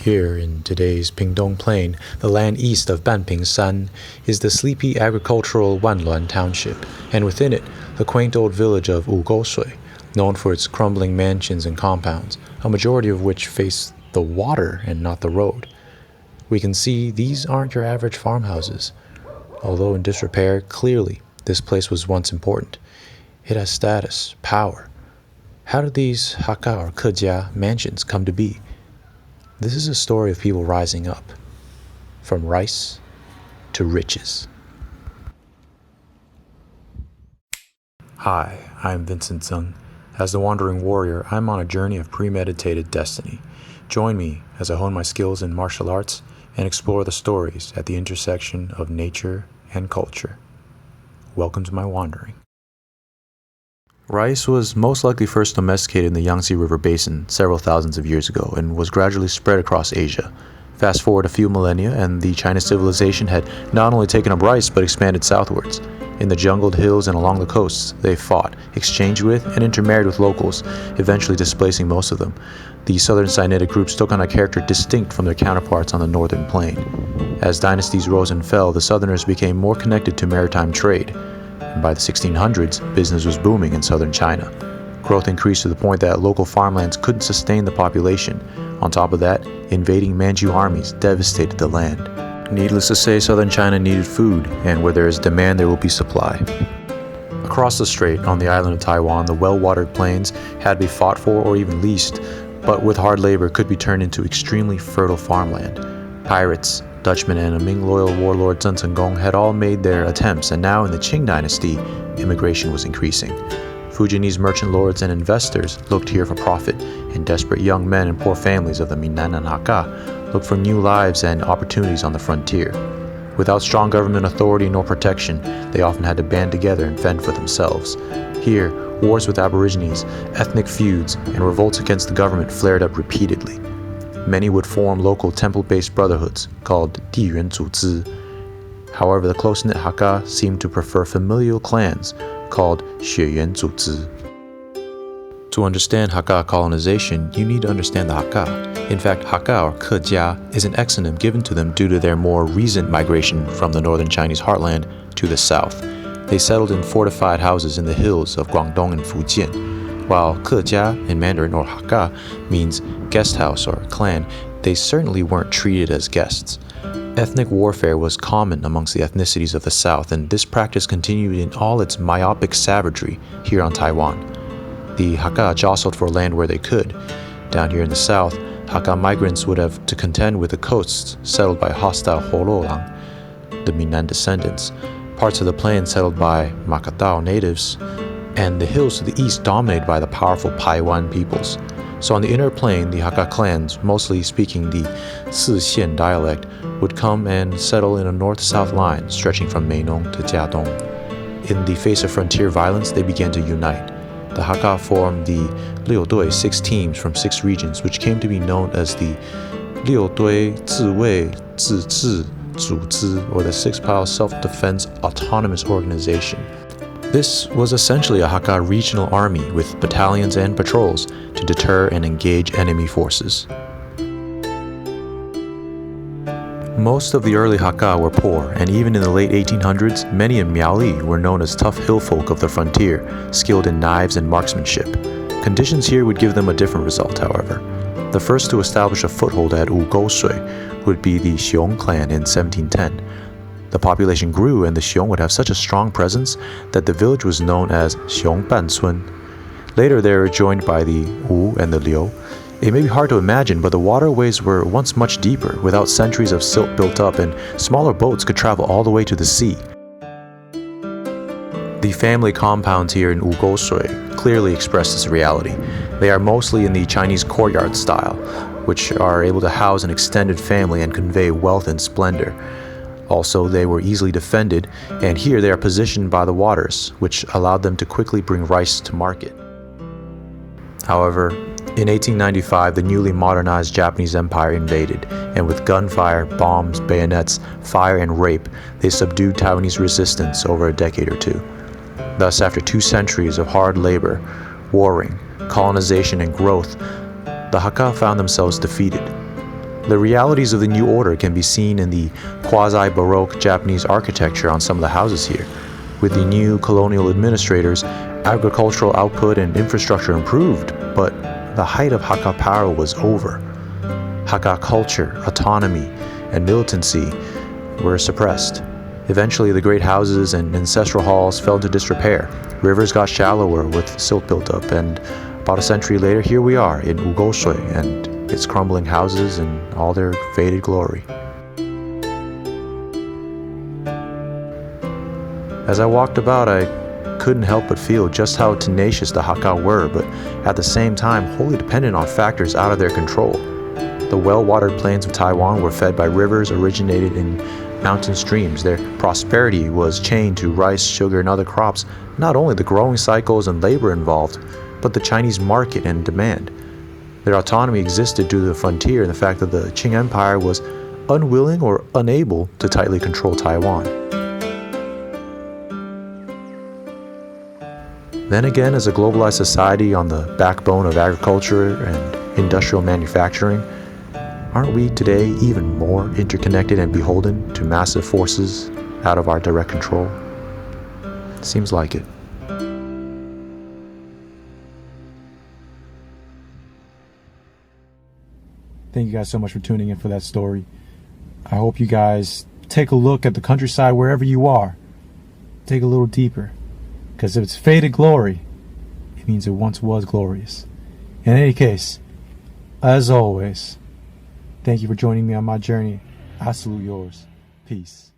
Here in today's Pingtung Plain, the land east of Banpingshan, is the sleepy agricultural Wanluan Township, and within it, the quaint old village of Wǔ Gōu Shuǐ, known for its crumbling mansions and compounds, a majority of which face the water and not the road. We can see these aren't your average farmhouses. Although in disrepair, clearly this place was once important. It has status, power. How did these Hakka or Kejia mansions come to be? This is a story of people rising up, from rice to riches. Hi, I'm Vincent Zeng. As the Wandering Warrior, I'm on a journey of premeditated destiny. Join me as I hone my skills in martial arts and explore the stories at the intersection of nature and culture. Welcome to my wandering. Rice was most likely first domesticated in the Yangtze River Basin several thousands of years ago and was gradually spread across Asia. Fast forward a few millennia and the Chinese civilization had not only taken up rice but expanded southwards. In the jungled hills and along the coasts, they fought, exchanged with, and intermarried with locals, eventually displacing most of them. The southern Sinitic groups took on a character distinct from their counterparts on the northern plain. As dynasties rose and fell, the southerners became more connected to maritime trade. And by the 1600s, business was booming in southern China. Growth increased to the point that local farmlands couldn't sustain the population. On top of that, invading Manchu armies devastated the land. Needless to say, southern China needed food, and where there is demand, there will be supply. Across the strait, on the island of Taiwan, the well-watered plains had to be fought for or even leased, but with hard labor could be turned into extremely fertile farmland. Pirates, Dutchmen, and a Ming loyal warlord Zheng Chenggong had all made their attempts, and now in the Qing dynasty, immigration was increasing. Fujianese merchant lords and investors looked here for profit, and desperate young men and poor families of the Minnan and Hakka looked for new lives and opportunities on the frontier. Without strong government authority nor protection, they often had to band together and fend for themselves. Here, wars with aborigines, ethnic feuds, and revolts against the government flared up repeatedly. Many would form local temple-based brotherhoods called 地缘组织. However, the close-knit Hakka seemed to prefer familial clans called 血缘组织. To understand Hakka colonization, you need to understand the Hakka. In fact, Hakka or Kejia is an exonym given to them due to their more recent migration from the northern Chinese heartland to the south. They settled in fortified houses in the hills of Guangdong and Fujian. While Kejia in Mandarin or Hakka means guest house or clan, they certainly weren't treated as guests. Ethnic warfare was common amongst the ethnicities of the south, and this practice continued in all its myopic savagery here on Taiwan. The Hakka jostled for land where they could. Down here in the south, Hakka migrants would have to contend with the coasts settled by hostile Hololang, the Minnan descendants, parts of the plain settled by Makatao natives, and the hills to the east dominated by the powerful Paiwan peoples. So on the inner plain, the Hakka clans, mostly speaking the Sixian dialect, would come and settle in a north-south line stretching from Meinong to Jiadong. In the face of frontier violence, they began to unite. The Hakka formed the Liudui, 6 teams from 6 regions, which came to be known as the Liudui Ziwei Zizhi Zuzhi, or the Six-Pile Self-Defense Autonomous Organization. This was essentially a Hakka regional army with battalions and patrols to deter and engage enemy forces. Most of the early Hakka were poor, and even in the late 1800s, many in Miaoli were known as tough hill folk of the frontier, skilled in knives and marksmanship. Conditions here would give them a different result, however. The first to establish a foothold at Wǔ Gōu Shuǐ would be the Xiong clan in 1710. The population grew, and the Xiong would have such a strong presence that the village was known as Xiong Bancun. Later, they were joined by the Wu and the Liu. It may be hard to imagine, but the waterways were once much deeper, without centuries of silt built up, and smaller boats could travel all the way to the sea. The family compounds here in Wǔ Gōu Shuǐ clearly express this reality. They are mostly in the Chinese courtyard style, which are able to house an extended family and convey wealth and splendor. Also, they were easily defended, and here they are positioned by the waters, which allowed them to quickly bring rice to market. However, in 1895, the newly modernized Japanese Empire invaded, and with gunfire, bombs, bayonets, fire, and rape, they subdued Taiwanese resistance over a decade or two. Thus, after 2 centuries of hard labor, warring, colonization, and growth, the Hakka found themselves defeated. The realities of the new order can be seen in the quasi-Baroque Japanese architecture on some of the houses here. With the new colonial administrators, agricultural output and infrastructure improved, but the height of Hakka power was over. Hakka culture, autonomy, and militancy were suppressed. Eventually, the great houses and ancestral halls fell into disrepair. Rivers got shallower with silt built up, and about a century later, here we are in Wǔ Gōu Shuǐ and its crumbling houses in all their faded glory. As I walked about, I couldn't help but feel just how tenacious the Hakka were, but at the same time wholly dependent on factors out of their control. The well-watered plains of Taiwan were fed by rivers originated in mountain streams. Their prosperity was chained to rice, sugar, and other crops, not only the growing cycles and labor involved, but the Chinese market and demand. Their autonomy existed due to the frontier and the fact that the Qing Empire was unwilling or unable to tightly control Taiwan. Then again, as a globalized society on the backbone of agriculture and industrial manufacturing, aren't we today even more interconnected and beholden to massive forces out of our direct control? Seems like it. Thank you guys so much for tuning in for that story. I hope you guys take a look at the countryside wherever you are. Take a little deeper. Because if it's faded glory, it means it once was glorious. In any case, as always, thank you for joining me on my journey. I salute yours. Peace.